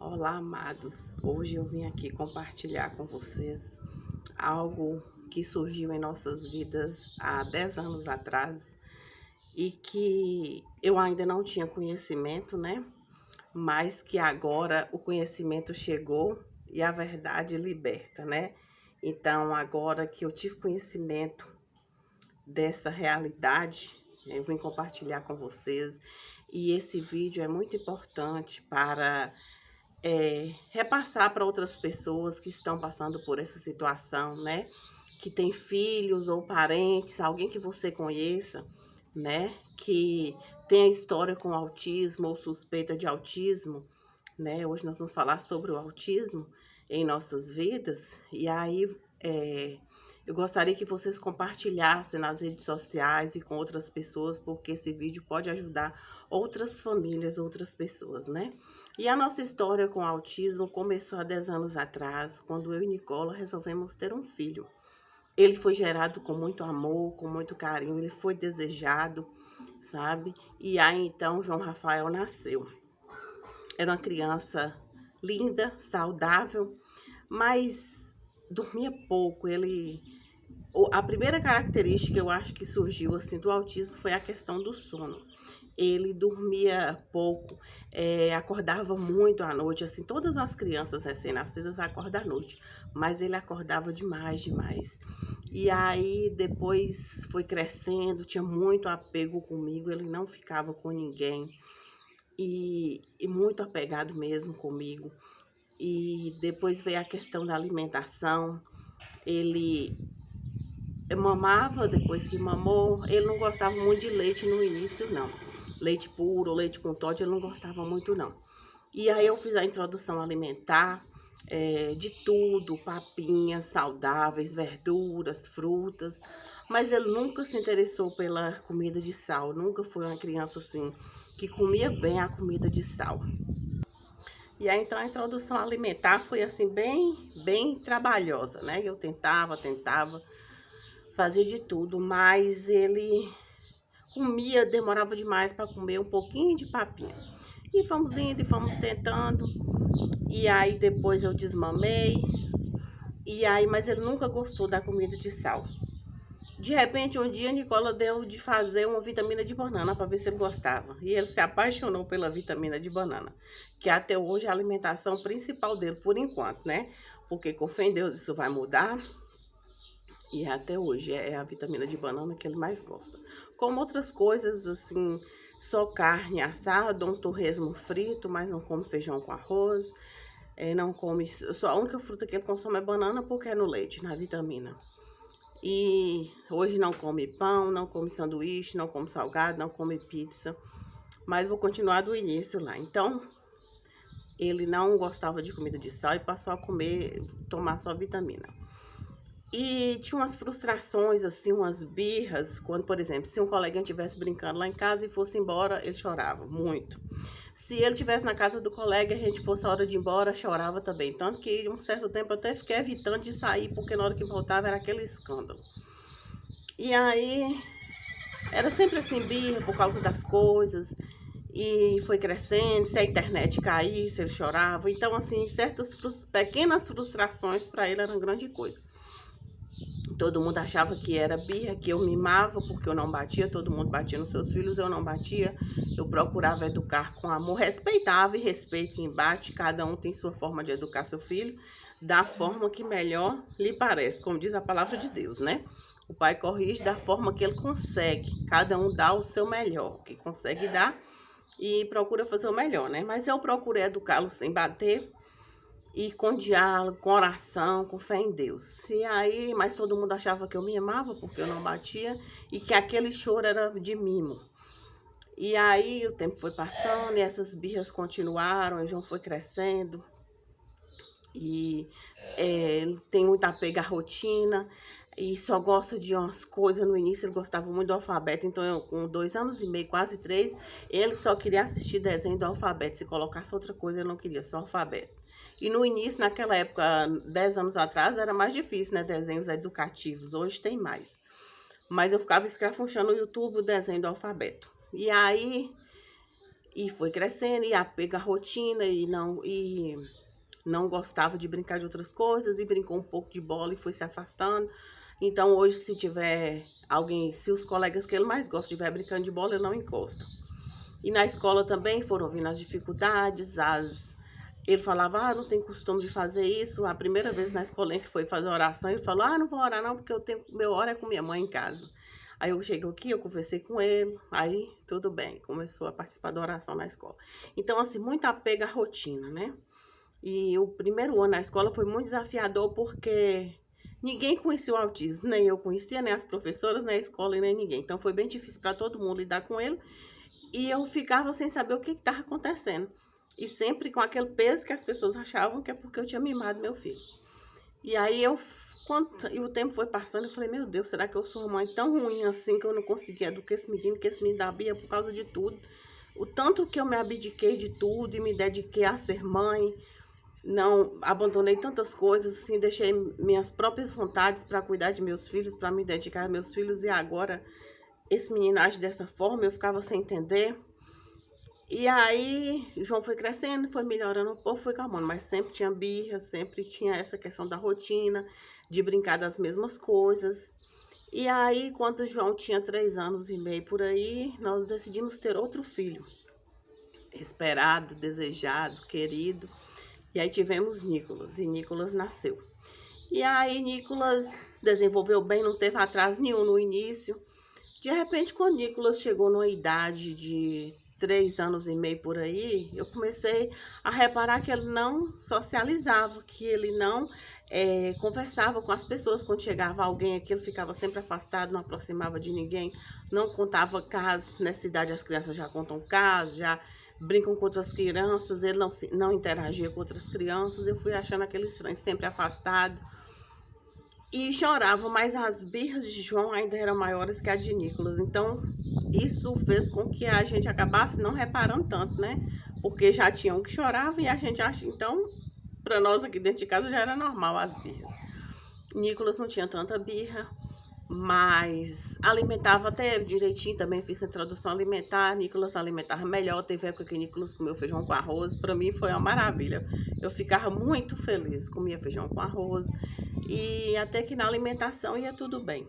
Olá, amados. Hoje eu vim aqui compartilhar com vocês algo que surgiu em nossas vidas há 10 anos atrás e que eu ainda não tinha conhecimento, né? Mas que agora o conhecimento chegou e a verdade liberta, né? Então, agora que eu tive conhecimento dessa realidade, eu vim compartilhar com vocês. E esse vídeo é muito importante para repassar para outras pessoas que estão passando por essa situação, né? Que tem filhos ou parentes, alguém que você conheça, né? Que tem a história com autismo ou suspeita de autismo, né? Hoje nós vamos falar sobre o autismo em nossas vidas. E aí, eu gostaria que vocês compartilhassem nas redes sociais e com outras pessoas, porque esse vídeo pode ajudar outras famílias, outras pessoas, né? E a nossa história com autismo começou há 10 anos atrás, quando eu e Nicola resolvemos ter um filho. Ele foi gerado com muito amor, com muito carinho, ele foi desejado, sabe? E aí então João Rafael nasceu. Era uma criança linda, saudável, mas dormia pouco. A primeira característica eu acho que surgiu assim do autismo foi a questão do sono. Ele dormia pouco, acordava muito à noite, assim, todas as crianças recém-nascidas acordam à noite, mas ele acordava demais, demais. E aí depois foi crescendo, tinha muito apego comigo, ele não ficava com ninguém e muito apegado mesmo comigo. E depois veio a questão da alimentação, ele mamava, depois que mamou, ele não gostava muito de leite no início, não. Leite puro, leite com Toddy, ele não gostava muito, não. E aí eu fiz a introdução alimentar, de tudo, papinhas saudáveis, verduras, frutas, mas ele nunca se interessou pela comida de sal, nunca foi uma criança assim, que comia bem a comida de sal. E aí, então, a introdução alimentar foi assim, bem trabalhosa, né? Eu tentava, fazia de tudo, mas ele comia, demorava demais para comer um pouquinho de papinha. E fomos indo e fomos tentando. E aí depois eu desmamei. E aí, mas ele nunca gostou da comida de sal. De repente, um dia, a Nicola deu de fazer uma vitamina de banana para ver se ele gostava. E ele se apaixonou pela vitamina de banana, que até hoje é a alimentação principal dele, por enquanto, né? Porque com fé em Deus isso vai mudar. E até hoje é a vitamina de banana que ele mais gosta. Como outras coisas, assim, só carne assada, um torresmo frito, mas não come feijão com arroz. Não come, só a única fruta que ele consome é banana porque é no leite, na vitamina. E hoje não come pão, não come sanduíche, não come salgado, não come pizza. Mas vou continuar do início lá. Então, ele não gostava de comida de sal e passou a comer, tomar só vitamina. E tinha umas frustrações, assim, umas birras, quando, por exemplo, se um coleguinha estivesse brincando lá em casa e fosse embora, ele chorava muito. Se ele estivesse na casa do colega e a gente fosse a hora de ir embora, chorava também. Tanto que um certo tempo eu até fiquei evitando de sair, porque na hora que voltava era aquele escândalo. E aí, era sempre assim, birra por causa das coisas. E foi crescendo, se a internet caísse, ele chorava. Então, assim, certas pequenas frustrações para ele eram grande coisa. Todo mundo achava que era birra, que eu mimava porque eu não batia, todo mundo batia nos seus filhos, eu não batia. Eu procurava educar com amor, respeitava e respeito quem bate, cada um tem sua forma de educar seu filho, da forma que melhor lhe parece, como diz a palavra de Deus, né? O pai corrige da forma que ele consegue, cada um dá o seu melhor, o que consegue dar e procura fazer o melhor, né? Mas eu procurei educá-lo sem bater, e com diálogo, com oração, com fé em Deus. E aí, mas todo mundo achava que eu me amava porque eu não batia e que aquele choro era de mimo. E aí o tempo foi passando e essas birras continuaram, o João foi crescendo e ele tem muito apego à rotina e só gosta de umas coisas. No início ele gostava muito do alfabeto, então eu, com 2 anos e meio, quase 3, ele só queria assistir desenho do alfabeto. Se colocasse outra coisa, ele não queria, só alfabeto. E no início, naquela época, 10 anos atrás, era mais difícil, né? Desenhos educativos. Hoje tem mais. Mas eu ficava escrafunchando no YouTube o desenho do alfabeto. E aí, E foi crescendo, e apego à rotina, não gostava de brincar de outras coisas, e brincou um pouco de bola e foi se afastando. Então hoje, se tiver alguém, se os colegas que ele mais gosta estiver brincando de bola, ele não encosta. E na escola também foram vindo as dificuldades, ele falava, não tem costume de fazer isso. A primeira vez na escolinha que foi fazer oração, ele falou, não vou orar não, porque meu hora é com minha mãe em casa. Aí eu cheguei aqui, eu conversei com ele, aí tudo bem, começou a participar da oração na escola. Então, assim, muito apego à rotina, né? E o primeiro ano na escola foi muito desafiador, porque ninguém conhecia o autismo, nem eu conhecia, nem as professoras, nem a escola, nem ninguém. Então foi bem difícil para todo mundo lidar com ele, e eu ficava sem saber o que estava acontecendo. E sempre com aquele peso que as pessoas achavam que é porque eu tinha mimado meu filho. E aí e o tempo foi passando, eu falei, meu Deus, será que eu sou uma mãe tão ruim assim, que eu não consegui educar esse menino, que esse menino da Bia por causa de tudo? O tanto que eu me abdiquei de tudo e me dediquei a ser mãe, não abandonei tantas coisas, assim, deixei minhas próprias vontades para cuidar de meus filhos, para me dedicar a meus filhos, e agora esse menino age dessa forma, eu ficava sem entender. E aí, João foi crescendo, foi melhorando um pouco, foi calmando, mas sempre tinha birra, sempre tinha essa questão da rotina, de brincar das mesmas coisas. E aí, quando o João tinha 3 anos e meio por aí, nós decidimos ter outro filho, esperado, desejado, querido. E aí tivemos Nicolas, e Nicolas nasceu. E aí, Nicolas desenvolveu bem, não teve atraso nenhum no início. De repente, quando Nicolas chegou numa idade de 3 anos e meio por aí, eu comecei a reparar que ele não socializava, que ele não conversava com as pessoas. Quando chegava alguém aqui, ele ficava sempre afastado, não aproximava de ninguém, não contava casos. Nessa idade, as crianças já contam casos, já brincam com outras crianças, ele não interagia com outras crianças. Eu fui achando aquele estranho, sempre afastado. E chorava, mas as birras de João ainda eram maiores que a de Nicolas. Então, isso fez com que a gente acabasse não reparando tanto, né? Porque já tinha um que chorava e a gente acha. Então, para nós aqui dentro de casa já era normal as birras. Nicolas não tinha tanta birra, mas alimentava até direitinho também. Fiz a introdução alimentar. Nicolas alimentava melhor. Teve época que Nicolas comeu feijão com arroz. Para mim foi uma maravilha. Eu ficava muito feliz. Comia feijão com arroz. E até que na alimentação ia tudo bem.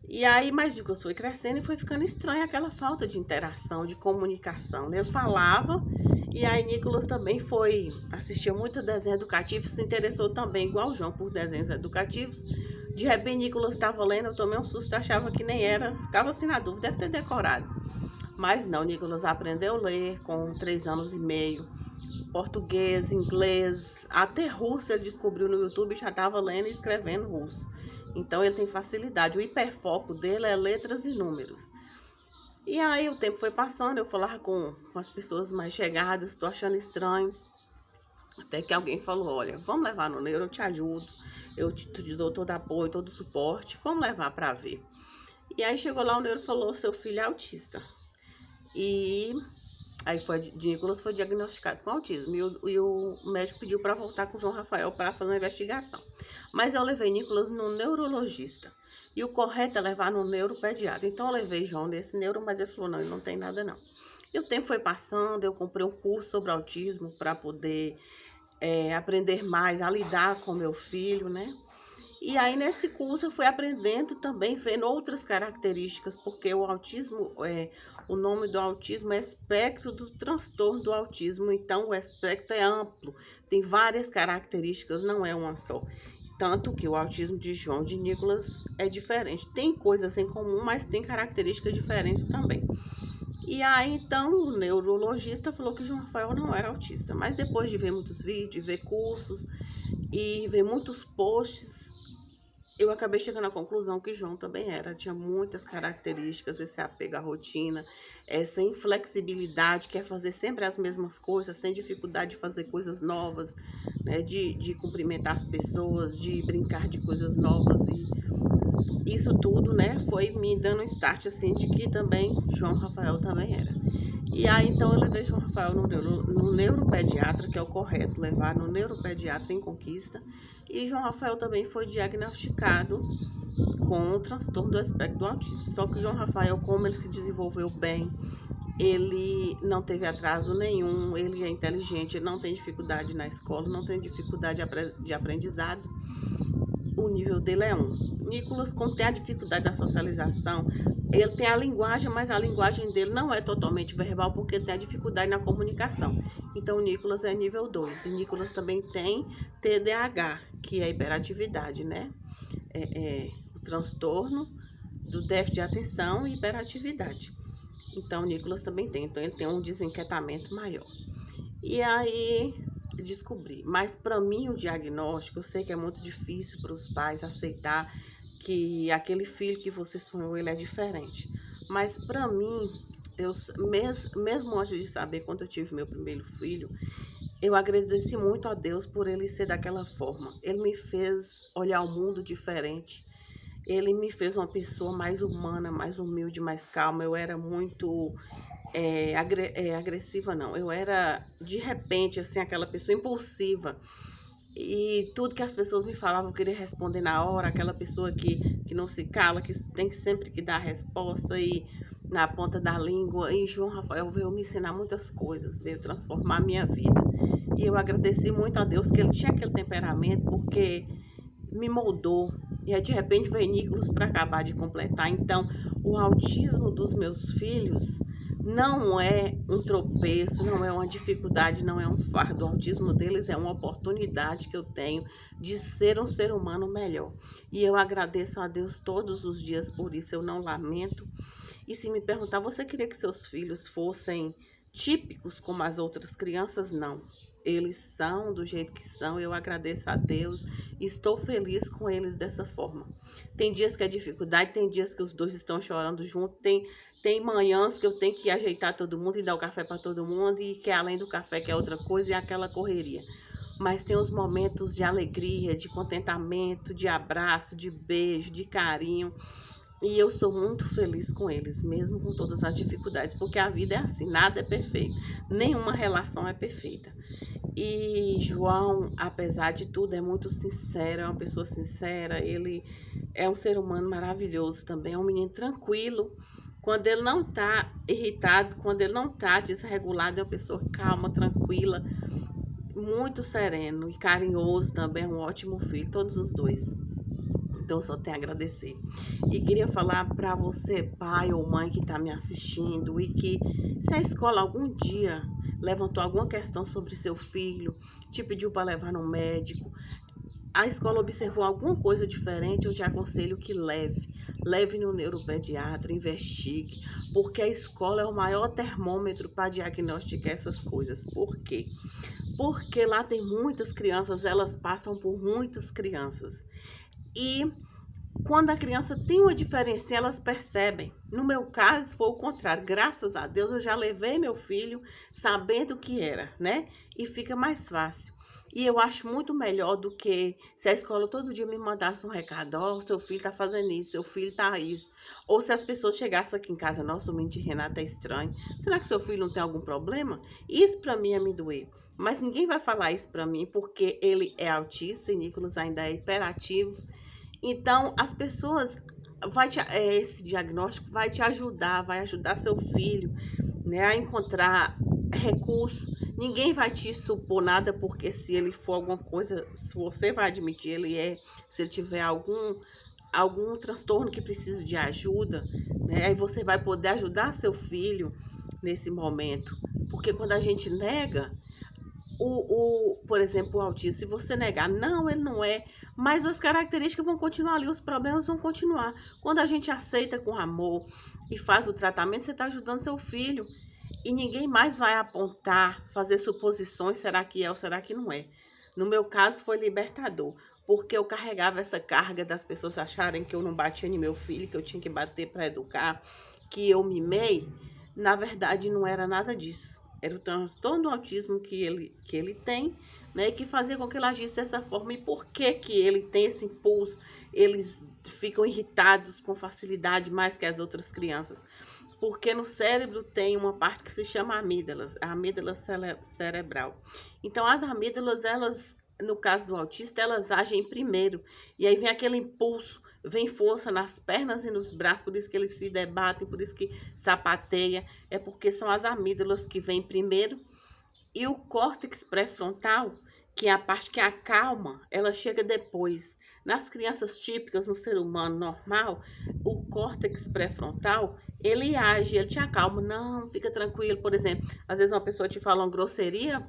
E aí, mas Nicolas foi crescendo e foi ficando estranha aquela falta de interação, de comunicação, né? Ele falava, e aí Nicolas também assistia muito desenho educativo, se interessou também, igual o João, por desenhos educativos. De repente, Nicolas estava lendo, eu tomei um susto, achava que nem era, ficava assim na dúvida, deve ter decorado. Mas não, Nicolas aprendeu a ler com 3 anos e meio. Português, inglês, até russo ele descobriu no YouTube e já estava lendo e escrevendo russo. Então ele tem facilidade. O hiperfoco dele é letras e números. E aí o tempo foi passando, eu falava com as pessoas mais chegadas, estou achando estranho. Até que alguém falou, olha, vamos levar no neuro, eu te ajudo, eu te dou todo apoio, todo suporte, vamos levar para ver. E aí chegou lá, o neuro falou, seu filho é autista. E aí Nicolas foi diagnosticado com autismo, e o médico pediu para voltar com o João Rafael para fazer uma investigação. Mas eu levei Nicolas no neurologista, e o correto é levar no neuropediatra. Então eu levei João nesse neuro, mas ele falou, não, ele não tem nada não. E o tempo foi passando, eu comprei um curso sobre autismo para poder aprender mais a lidar com meu filho, né? E aí, nesse curso, eu fui aprendendo também, vendo outras características, porque o autismo, o nome do autismo é espectro do transtorno do autismo. Então, o espectro é amplo, tem várias características, não é uma só. Tanto que o autismo de João, de Nicolas, é diferente. Tem coisas em comum, mas tem características diferentes também. E aí, então, o neurologista falou que João Rafael não era autista. Mas depois de ver muitos vídeos, ver cursos e ver muitos posts, eu acabei chegando à conclusão que João também era. Tinha muitas características, esse apego à rotina, essa inflexibilidade, quer fazer sempre as mesmas coisas, sem dificuldade de fazer coisas novas, né? De cumprimentar as pessoas, de brincar de coisas novas. E isso tudo, né, foi me dando um start, assim, de que também João Rafael também era. E aí, então, eu levei João Rafael no neuropediatra, que é o correto, levar no neuropediatra em Conquista. E João Rafael também foi diagnosticado com o transtorno do espectro do autismo. Só que João Rafael, como ele se desenvolveu bem, ele não teve atraso nenhum, ele é inteligente, ele não tem dificuldade na escola, não tem dificuldade de aprendizado. O nível dele é 1. Nicolas, como tem a dificuldade da socialização, ele tem a linguagem, mas a linguagem dele não é totalmente verbal, porque ele tem a dificuldade na comunicação. Então, o Nicolas é nível 2. E Nicolas também tem TDAH, que é hiperatividade, né? O transtorno do déficit de atenção e hiperatividade. Então, o Nicolas também tem. Então, ele tem um desinquietamento maior. E aí, descobri. Mas, para mim, o diagnóstico, eu sei que é muito difícil para os pais aceitar que aquele filho que você sonhou, ele é diferente. Mas, para mim, eu mesmo antes de saber, quando eu tive meu primeiro filho, eu agradeci muito a Deus por ele ser daquela forma. Ele me fez olhar o mundo diferente. Ele me fez uma pessoa mais humana, mais humilde, mais calma. Eu era muito agressiva, não. Eu era, de repente, assim, aquela pessoa impulsiva. E tudo que as pessoas me falavam, eu queria responder na hora. Aquela pessoa que não se cala, que tem que sempre que dar a resposta e na ponta da língua. E João Rafael veio me ensinar muitas coisas, veio transformar a minha vida. E eu agradeci muito a Deus que ele tinha aquele temperamento, porque me moldou. E aí, de repente, veio Nicolas para acabar de completar. Então, o autismo dos meus filhos não é um tropeço, não é uma dificuldade, não é um fardo. O autismo deles é uma oportunidade que eu tenho de ser um ser humano melhor. E eu agradeço a Deus todos os dias por isso, eu não lamento. E se me perguntar, você queria que seus filhos fossem típicos como as outras crianças? Não. Eles são do jeito que são, eu agradeço a Deus e estou feliz com eles dessa forma. Tem dias que é dificuldade, tem dias que os dois estão chorando junto, tem manhãs que eu tenho que ajeitar todo mundo e dar o café para todo mundo, e que além do café que é outra coisa e aquela correria. Mas tem os momentos de alegria, de contentamento, de abraço, de beijo, de carinho. E eu sou muito feliz com eles, mesmo com todas as dificuldades, porque a vida é assim, nada é perfeito, nenhuma relação é perfeita. E João, apesar de tudo, é muito sincero, é uma pessoa sincera, ele é um ser humano maravilhoso também, é um menino tranquilo. Quando ele não tá irritado, quando ele não tá desregulado, é uma pessoa calma, tranquila, muito sereno e carinhoso também, é um ótimo filho, todos os dois. Então, eu só tenho a agradecer. E queria falar para você, pai ou mãe que está me assistindo, e que se a escola algum dia levantou alguma questão sobre seu filho, te pediu para levar no médico, a escola observou alguma coisa diferente, eu te aconselho que leve. Leve no neuropediatra, investigue, porque a escola é o maior termômetro para diagnosticar essas coisas. Por quê? Porque lá tem muitas crianças, elas passam por muitas crianças. E quando a criança tem uma diferença, elas percebem. No meu caso, foi o contrário. Graças a Deus, eu já levei meu filho sabendo o que era, né? E fica mais fácil. E eu acho muito melhor do que se a escola todo dia me mandasse um recado: ó, seu filho tá fazendo isso, seu filho tá isso. Ou se as pessoas chegassem aqui em casa: nossa, o menino de Renata é estranho. Será que seu filho não tem algum problema? Isso pra mim é me doer. Mas ninguém vai falar isso pra mim, porque ele é autista e Nicolas ainda é hiperativo. Então, as pessoas, esse diagnóstico vai te ajudar, vai ajudar seu filho, né, a encontrar recursos. Ninguém vai te supor nada, porque se ele for alguma coisa, se você vai admitir, se ele tiver algum transtorno que precisa de ajuda, né, aí você vai poder ajudar seu filho nesse momento. Porque quando a gente nega, por exemplo, o autismo, se você negar, não, ele não é, mas as características vão continuar ali, os problemas vão continuar. Quando a gente aceita com amor e faz o tratamento, você está ajudando seu filho. E ninguém mais vai apontar, fazer suposições, será que é ou será que não é. No meu caso, foi libertador, porque eu carregava essa carga das pessoas acharem que eu não batia em meu filho, que eu tinha que bater para educar, que eu mimei. Na verdade, não era nada disso. Era o transtorno do autismo que ele tem, né, que fazia com que ele agisse dessa forma. E por que ele tem esse impulso? Eles ficam irritados com facilidade mais que as outras crianças. Porque no cérebro tem uma parte que se chama amígdalas, a amígdala cerebral. Então, as amígdalas, elas, no caso do autista, elas agem primeiro. E aí vem aquele impulso, vem força nas pernas e nos braços, por isso que eles se debatem, por isso que sapateia, é porque são as amígdalas que vêm primeiro e o córtex pré-frontal, que é a parte que acalma, ela chega depois. Nas crianças típicas, no ser humano normal, o córtex pré-frontal, ele age, ele te acalma. Não, fica tranquilo. Por exemplo, às vezes uma pessoa te fala uma grosseria,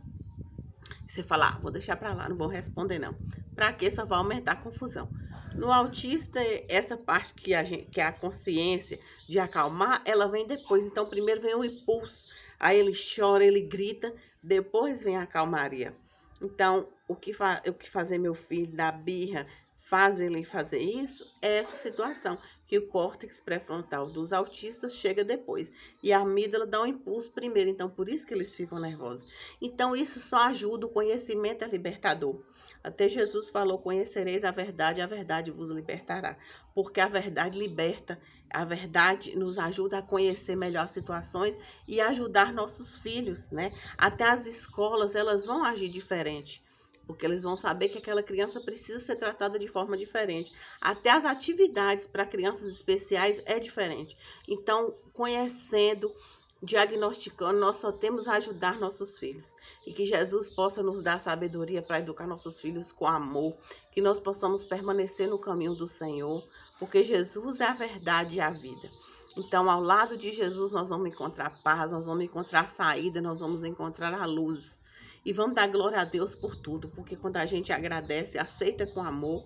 você fala, vou deixar para lá, não vou responder não. Para quê? Só vai aumentar a confusão. No autista, essa parte que é a consciência de acalmar, ela vem depois. Então, primeiro vem o impulso, aí ele chora, ele grita, depois vem a calmaria. Então, o que fazer meu filho da birra, faz ele fazer isso, é essa situação, que o córtex pré-frontal dos autistas chega depois. E a amígdala dá um impulso primeiro, então por isso que eles ficam nervosos. Então, isso só ajuda, o conhecimento é libertador. Até Jesus falou, conhecereis a verdade vos libertará. Porque a verdade liberta, a verdade nos ajuda a conhecer melhor as situações e ajudar nossos filhos, né? Até as escolas, elas vão agir diferente, porque eles vão saber que aquela criança precisa ser tratada de forma diferente. Até as atividades para crianças especiais é diferente. Então, conhecendo, diagnosticando, nós só temos a ajudar nossos filhos. E que Jesus possa nos dar sabedoria para educar nossos filhos com amor, que nós possamos permanecer no caminho do Senhor, porque Jesus é a verdade e a vida. Então, ao lado de Jesus, nós vamos encontrar paz, nós vamos encontrar saída, nós vamos encontrar a luz. E vamos dar glória a Deus por tudo, porque quando a gente agradece, aceita com amor,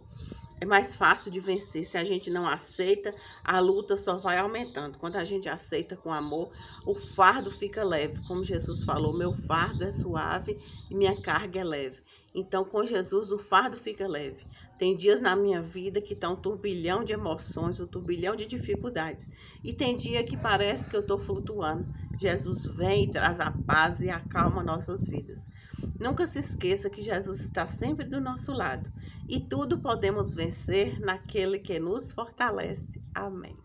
é mais fácil de vencer. Se a gente não aceita, a luta só vai aumentando. Quando a gente aceita com amor, o fardo fica leve. Como Jesus falou, meu fardo é suave e minha carga é leve. Então, com Jesus, o fardo fica leve. Tem dias na minha vida que está um turbilhão de emoções, um turbilhão de dificuldades. E tem dia que parece que eu estou flutuando. Jesus vem e traz a paz e acalma nossas vidas. Nunca se esqueça que Jesus está sempre do nosso lado. E tudo podemos vencer naquele que nos fortalece. Amém.